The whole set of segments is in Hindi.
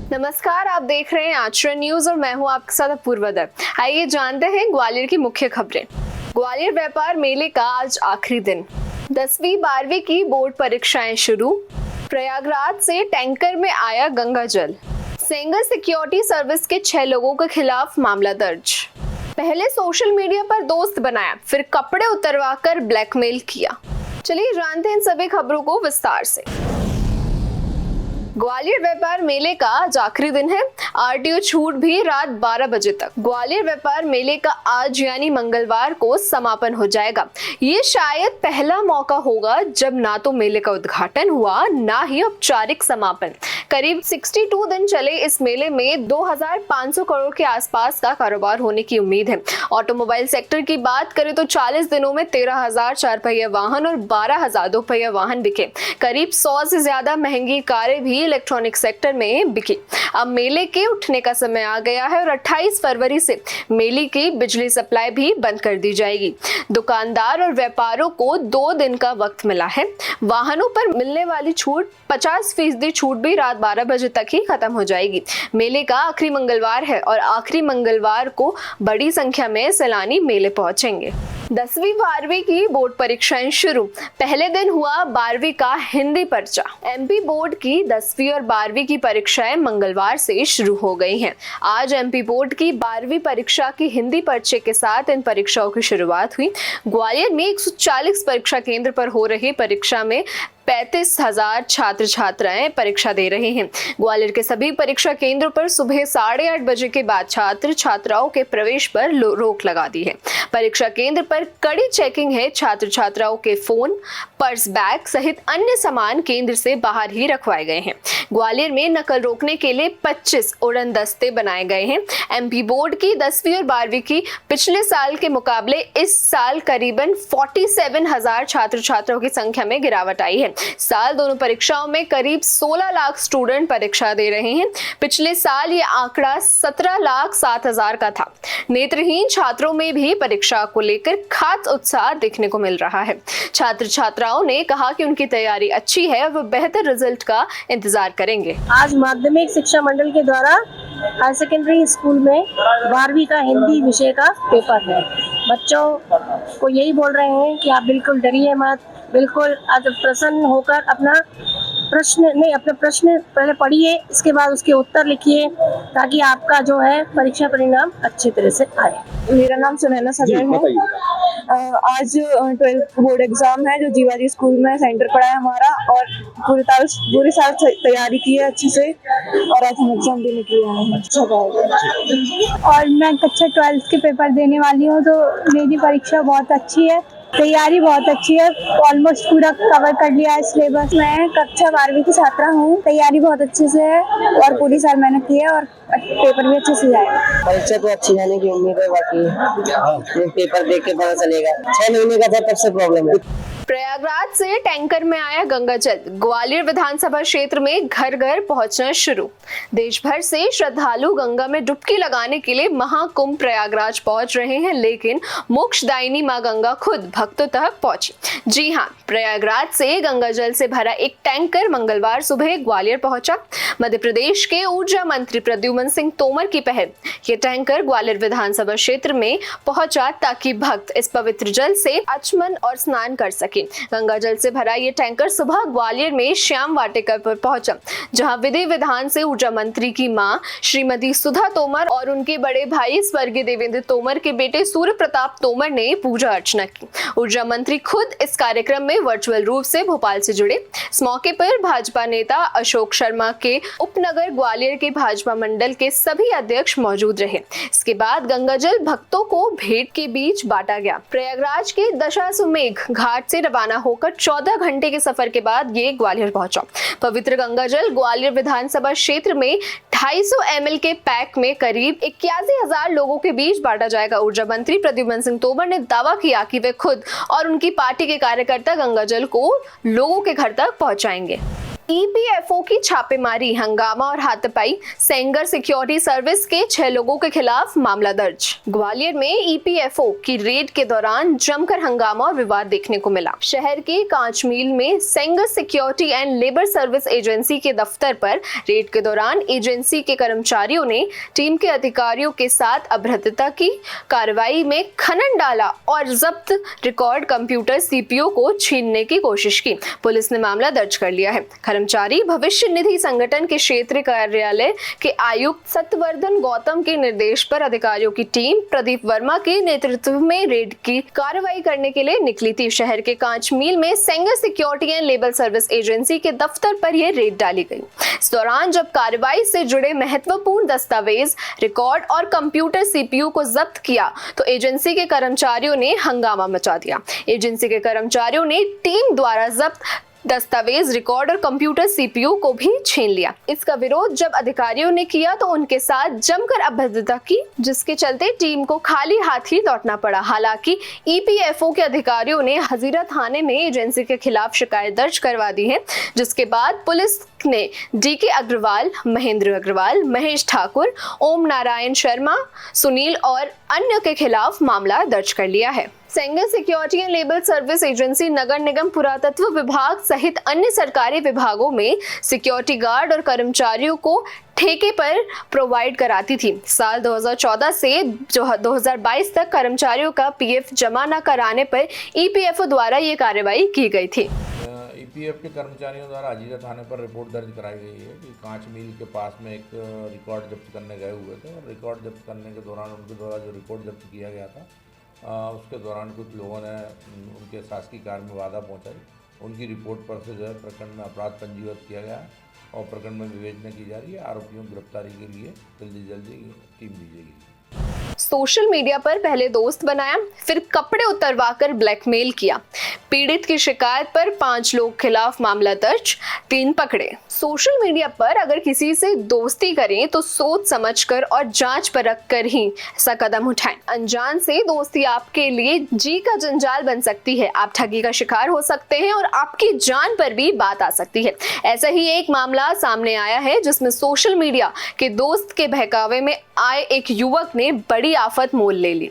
नमस्कार, आप देख रहे हैं आचरण न्यूज और मैं हूं आपके साथ अपूर्वा। आइए जानते हैं ग्वालियर की मुख्य खबरें। ग्वालियर व्यापार मेले का आज आखिरी दिन। 10वीं 12वीं की बोर्ड परीक्षाएं शुरू। प्रयागराज से टैंकर में आया गंगा जल। सेंगर सिक्योरिटी सर्विस के 6 लोगों के खिलाफ मामला दर्ज। पहले सोशल मीडिया पर दोस्त बनाया, फिर कपड़े उतरवाकर ब्लैकमेल किया। चलिए जानते हैं इन सभी खबरों को विस्तार से। ग्वालियर व्यापार मेले का आज आखिरी दिन है। आरटीओ छूट भी रात 12 बजे तक। ग्वालियर व्यापार मेले का आज यानी मंगलवार को समापन हो जाएगा। ये शायद पहला मौका होगा जब ना तो मेले का उद्घाटन हुआ, ना ही औपचारिक समापन। करीब 62 दिन चले इस मेले में 2500 करोड़ के आसपास का कारोबार होने की उम्मीद है। ऑटोमोबाइल सेक्टर की बात करें तो 40 दिनों में 13,000 4 पहिया वाहन और 12,000 2 पहिया वाहन बिके। करीब 100 से ज्यादा महंगी कारें भी इलेक्ट्रॉनिक सेक्टर में बिकी। अब मेले के उठने का समय आ गया है और 28 फरवरी से मेले की बिजली सप्लाई भी बंद कर दी जाएगी। दुकानदार और व्यापारों को 2 दिन का वक्त मिला है। वाहनों पर मिलने वाली छूट 50% छूट भी रात 12 बजे तक ही खत्म हो जाएगी। मेले का आखिरी मंगलवार है और आखिरी मंगलवार को बड़ी संख्या में सैलानी मेले पहुंचेंगे। 10वीं 12वीं की बोर्ड परीक्षाएं शुरू। पहले दिन हुआ 12वीं का हिंदी पर्चा। एमपी बोर्ड की 10वीं और 12वीं की परीक्षाएं मंगलवार से शुरू हो गई हैं। आज एमपी बोर्ड की 12वीं परीक्षा की हिंदी पर्चे के साथ इन परीक्षाओं की शुरुआत हुई। ग्वालियर में 140 परीक्षा केंद्र पर हो रही परीक्षा में 35,000 छात्र छात्राएं परीक्षा दे रहे हैं। ग्वालियर के सभी परीक्षा केंद्रों पर सुबह 8:30 बजे के बाद छात्र छात्राओं के प्रवेश पर रोक लगा दी है। परीक्षा केंद्र पर कड़ी चेकिंग है। छात्र छात्राओं के फोन, पर्स, बैग सहित अन्य सामान केंद्र से बाहर ही रखवाए गए हैं। ग्वालियर में नकल रोकने के लिए 25 उड़न दस्ते बनाए गए हैं। एमपी बोर्ड की 10वीं और 12वीं की पिछले साल के मुकाबले इस साल करीबन 47,000 छात्र छात्राओं की संख्या में गिरावट आई है। साल दोनों परीक्षाओं में करीब 16 लाख स्टूडेंट परीक्षा दे रहे हैं। पिछले साल ये आंकड़ा 17,07,000 का था। नेत्रहीन छात्रों में भी परीक्षा को लेकर खास उत्साह देखने को मिल रहा है। छात्र छात्राओं ने कहा कि उनकी तैयारी अच्छी है और वो बेहतर रिजल्ट का इंतजार करेंगे। आज माध्यमिक शिक्षा मंडल के द्वारा हायर सेकेंडरी स्कूल में 12वीं का हिंदी विषय का पेपर है। बच्चों को यही बोल रहे हैं कि आप बिल्कुल डरिए मत, बिल्कुल आज प्रसन्न होकर अपना प्रश्न पहले पढ़िए, इसके बाद उसके उत्तर लिखिए ताकि आपका जो है परीक्षा परिणाम अच्छी तरह से आए। मेरा नाम सुनैना सजन है। आज 12th बोर्ड एग्जाम है जो जीवाजी स्कूल में सेंटर पड़ा है हमारा, और पूरे साल तैयारी की है अच्छे से, और आज हम एग्जाम देने के लिए आए हैं। अच्छा होगा। और मैं कक्षा 12th के पेपर देने वाली हूँ, तो मेरी परीक्षा बहुत अच्छी है, तैयारी बहुत अच्छी है, ऑलमोस्ट पूरा कवर कर लिया है सिलेबस। मैं कक्षा 12वीं की छात्रा हूँ, तैयारी बहुत अच्छे से है और पूरी साल मेहनत की है और पेपर भी अच्छे से जाएगा। परीक्षा तो अच्छी जाने की उम्मीद है, बाकी पेपर देख के पता चलेगा। 6 महीने का था तब से प्रॉब्लम है। प्रयागराज से टैंकर में आया गंगा जल। ग्वालियर विधानसभा क्षेत्र में घर घर पहुंचना शुरू। देश भर से श्रद्धालु गंगा में डुबकी लगाने के लिए महाकुंभ प्रयागराज पहुंच रहे हैं, लेकिन मोक्षदायिनी मां गंगा खुद भक्तों तक पहुंची। जी हां, प्रयागराज से गंगा जल से भरा एक टैंकर मंगलवार सुबह ग्वालियर पहुंचा। मध्य प्रदेश के ऊर्जा मंत्री प्रद्युमन सिंह तोमर की पहल ये टैंकर ग्वालियर विधानसभा क्षेत्र में पहुंचा ताकि भक्त इस पवित्र जल से आचमन और स्नान कर सके। गंगा जल से भरा ये टैंकर सुबह ग्वालियर में श्याम वाटिका पर पहुंचा, जहां विधि विधान से ऊर्जा मंत्री की मां श्रीमती सुधा तोमर और उनके बड़े भाई स्वर्गीय देवेंद्र तोमर के बेटे सूर्य प्रताप तोमर ने पूजा अर्चना की। ऊर्जा मंत्री खुद इस कार्यक्रम में वर्चुअल रूप से भोपाल से जुड़े। इस मौके पर भाजपा नेता अशोक शर्मा के उपनगर ग्वालियर के भाजपा मंडल के सभी अध्यक्ष मौजूद रहे। इसके बाद गंगा जल भक्तों को भेंट के बीच बांटा गया। प्रयागराज के दशाश्वमेध घाट से रवाना होकर 14 घंटे के सफर के बाद ये ग्वालियर पहुंचा। पवित्र गंगा जल ग्वालियर विधानसभा क्षेत्र में 250 ml के पैक में करीब 81,000 लोगों के बीच बांटा जाएगा। ऊर्जा मंत्री प्रद्युमन सिंह तोमर ने दावा किया कि वे खुद और उनकी पार्टी के कार्यकर्ता गंगा जल को लोगों के घर तक पहुंचाएंगे। ईपीएफओ की छापेमारी, हंगामा और हाथापाई, सेंगर सिक्योरिटी सर्विस के 6 लोगों के खिलाफ मामला दर्ज। ग्वालियर में ईपीएफओ की रेड के दौरान जमकर हंगामा और विवाद देखने को मिला। शहर के कांच मील में Sengar security and labour service agency के दफ्तर पर रेड के दौरान एजेंसी के कर्मचारियों ने टीम के अधिकारियों के साथ अभद्रता की, कार्रवाई में खनन डाला और जब्त रिकॉर्ड कंप्यूटर सीपीयू को छीनने की कोशिश की। पुलिस ने मामला दर्ज कर लिया है। कर्मचारी भविष्य निधि संगठन के क्षेत्रीय कार्यालय के आयुक्त सत्यवर्धन गौतम के निर्देश पर अधिकारियों की टीम प्रदीप वर्मा के नेतृत्व में रेड की कार्रवाई करने के लिए निकली थी। शहर के कांच मील में Sengar security and labour service agency के दफ्तर पर यह रेड डाली गई। इस दौरान जब कार्रवाई से जुड़े महत्वपूर्ण दस्तावेज, रिकॉर्ड और कंप्यूटर सीपीयू को जब्त किया तो एजेंसी के कर्मचारियों ने हंगामा मचा दिया। एजेंसी के कर्मचारियों ने टीम द्वारा जब्त दस्तावेज, रिकॉर्ड और कंप्यूटर सीपीयू को भी छीन लिया। इसका विरोध जब अधिकारियों ने किया तो उनके साथ जमकर अभद्रता की, जिसके चलते टीम को खाली हाथ ही लौटना पड़ा। हालांकि ईपीएफओ के अधिकारियों ने हजीरा थाने में एजेंसी के खिलाफ शिकायत दर्ज करवा दी है, जिसके बाद पुलिस ने डीके अग्रवाल, महेंद्र अग्रवाल, महेश ठाकुर, ओम नारायण शर्मा, सुनील और अन्य के खिलाफ मामला दर्ज कर लिया है। Sengar security and labour service agency नगर निगम, पुरातत्व विभाग सहित अन्य सरकारी विभागों में सिक्योरिटी गार्ड और कर्मचारियों को ठेके पर प्रोवाइड कराती थी। साल 2014 से 2022 तक कर्मचारियों का पीएफ जमा न कराने पर ईपीएफओ द्वारा ये कार्रवाई की गई थी। ईपीएफ के कर्मचारियों द्वारा हजीरा थाने पर रिपोर्ट दर्ज कराई गई है कि कांच मील के पास में एक रिकॉर्ड जब्त करने गए हुए थे और रिकॉर्ड जब्त करने के दौरान उनके द्वारा जो रिकॉर्ड जब्त किया गया था उसके दौरान कुछ लोगों ने उनके शासकीय कार्य में बाधा पहुंचाई। उनकी रिपोर्ट पर से जो है प्रकरण में अपराध पंजीबद्ध किया गया है और प्रकरण में विवेचना की जा रही है। आरोपियों की गिरफ्तारी के लिए जल्दी टीम भेजेगी। सोशल मीडिया पर पहले दोस्त बनाया, फिर कपड़े उतरवाकर ब्लैकमेल किया। पीड़ित की शिकायत पर 5 लोग खिलाफ मामला दर्ज, 3 पकड़े। सोशल मीडिया पर अगर किसी से दोस्ती करें तो सोच समझकर और जांच परख कर ही ऐसा कदम उठाएं। अनजान से दोस्ती आपके लिए जी का जंजाल बन सकती है। आप ठगी का शिकार हो सकते हैं और आपकी जान पर भी बात आ सकती है। ऐसा ही एक मामला सामने आया है जिसमें सोशल मीडिया के दोस्त के बहकावे में आए एक युवक ने बड़ी आफत मोल ले ली।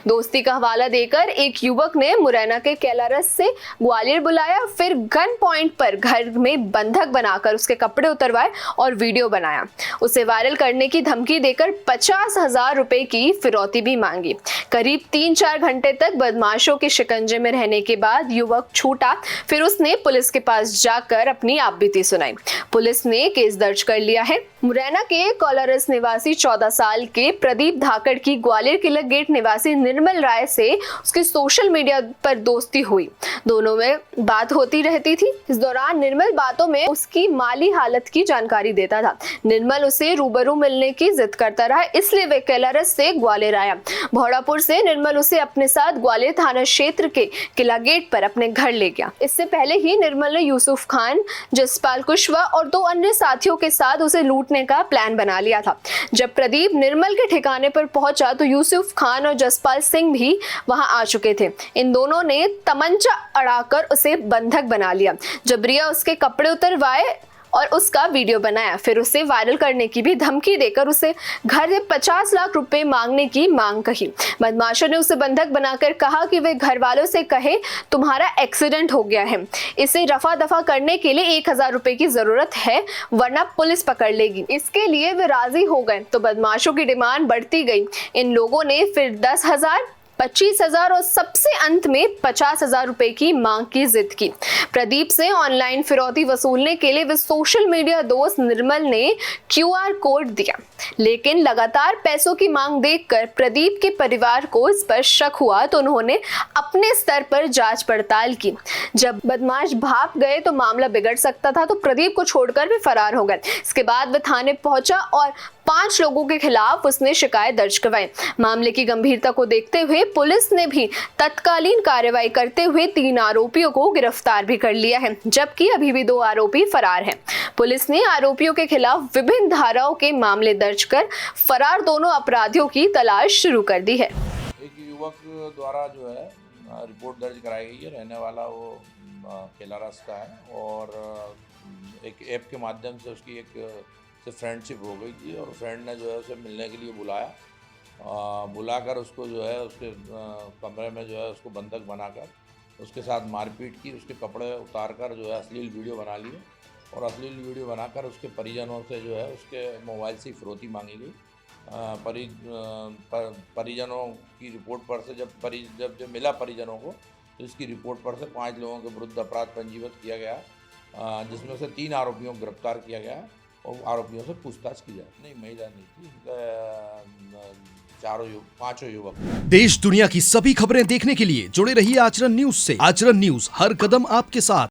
दोस्ती का हवाला देकर एक युवक ने मुरैना के कैलारस से ग्वालियर बुलाया, फिर गन पॉइंट पर घर में बंधक बनाकर उसके कपड़े उतरवाए और वीडियो बनाया। उसे वायरल करने की धमकी देकर 50,000 रुपए की फिरौती भी मांगी। करीब 3-4 घंटे तक बदमाशों के शिकंजे में रहने के बाद युवक छूटा। फिर उसने पुलिस के पास जाकर अपनी आपबीती सुनाई। पुलिस ने केस दर्ज कर लिया है। मुरैना के कैलारस निवासी 14 साल के प्रदीप धाकड़ की ग्वालियर किला गेट निवासी निर्मल राय से उसकी सोशल मीडिया पर दोस्ती हुई। दोनों में बात होती रहती थी। इस दौरान निर्मल बातों में उसकी माली हालत की जानकारी देता था। निर्मल उसे रूबरू मिलने की जिद करता रहा, इसलिए वे कैलारस से ग्वालियर आया। भोड़ापुर से निर्मल उसे अपने साथ ग्वालियर थाना क्षेत्र के किला गेट पर अपने घर ले गया। इससे पहले ही निर्मल ने यूसुफ खान, जसपाल कुशवाहा और 2 अन्य साथियों के साथ उसे लूटने का प्लान बना लिया था। जब प्रदीप निर्मल के ठिकाने पर पहुंचा तो यूसुफ खान और जसपाल सिंह भी वहां आ चुके थे। इन दोनों ने तमंचा अड़ाकर उसे बंधक बना लिया। जबरिया उसके कपड़े उतरवाए और उसका वीडियो बनाया, फिर उसे वायरल करने की भी धमकी देकर उसे घर से 50 लाख रुपए मांगने की मांग कही। बदमाशों ने उसे बंधक बनाकर कहा कि वे घर वालों से कहे तुम्हारा एक्सीडेंट हो गया है, इसे रफा दफा करने के लिए 1000 रुपए की जरूरत है वरना पुलिस पकड़ लेगी। इसके लिए वे राजी हो गए तो बदमाशों की डिमांड बढ़ती गई। इन लोगों ने फिर 10,000, 25,000 और सबसे अंत में 50,000 रुपए की मांग की जिद की। प्रदीप से ऑनलाइन फिरौती वसूलने के लिए वे सोशल मीडिया दोस्त निर्मल ने QR कोड दिया, लेकिन लगातार पैसों की मांग देखकर प्रदीप के परिवार को इस पर शक हुआ तो उन्होंने अपने स्तर पर जांच पड़ताल की। जब बदमाश भाग गए तो मामला बिगड़ सकता था, तो प्रदीप को छोड़कर वे फरार हो गए। इसके बाद वह थाने पहुंचा और 5 लोगों के खिलाफ उसने शिकायत दर्ज करवाई। मामले की गंभीरता को देखते हुए पुलिस ने भी तत्कालीन कार्रवाई करते हुए 3 आरोपियों को गिरफ्तार भी कर लिया है, जबकि अभी भी 2 आरोपी फरार हैं। पुलिस ने आरोपियों के खिलाफ विभिन्न धाराओं के मामले दर्ज कर फरार दोनों अपराधियों की तलाश शुरू कर दी है। एक युवक द्वारा जो है रिपोर्ट दर्ज कराई गई है। रहने वाला वो कैलारस का है और एक एक ऐप के माध्यम से उसकी एक से फ्रेंडशिप हो गई थी और फ्रेंड ने जो है उसे मिलने के लिए बुलाया। बुलाकर उसको जो है उसके कमरे में जो है उसको बंधक बनाकर उसके साथ मारपीट की, उसके कपड़े उतार कर जो है अश्लील वीडियो बना लिए और अश्लील वीडियो बनाकर उसके परिजनों से जो है उसके मोबाइल से फिरौती मांगी गई। परिजनों की रिपोर्ट पर से जब मिला परिजनों को तो इसकी रिपोर्ट पर से 5 लोगों के विरुद्ध अपराध पंजीबद्ध किया गया, जिसमें से 3 आरोपियों को गिरफ्तार किया गया और आरोपियों से पूछताछ की जाए। नहीं, महिला नहीं थी, पांचों युवक। देश दुनिया की सभी खबरें देखने के लिए जुड़े रहिए आचरण न्यूज से। आचरण न्यूज, हर कदम आपके साथ।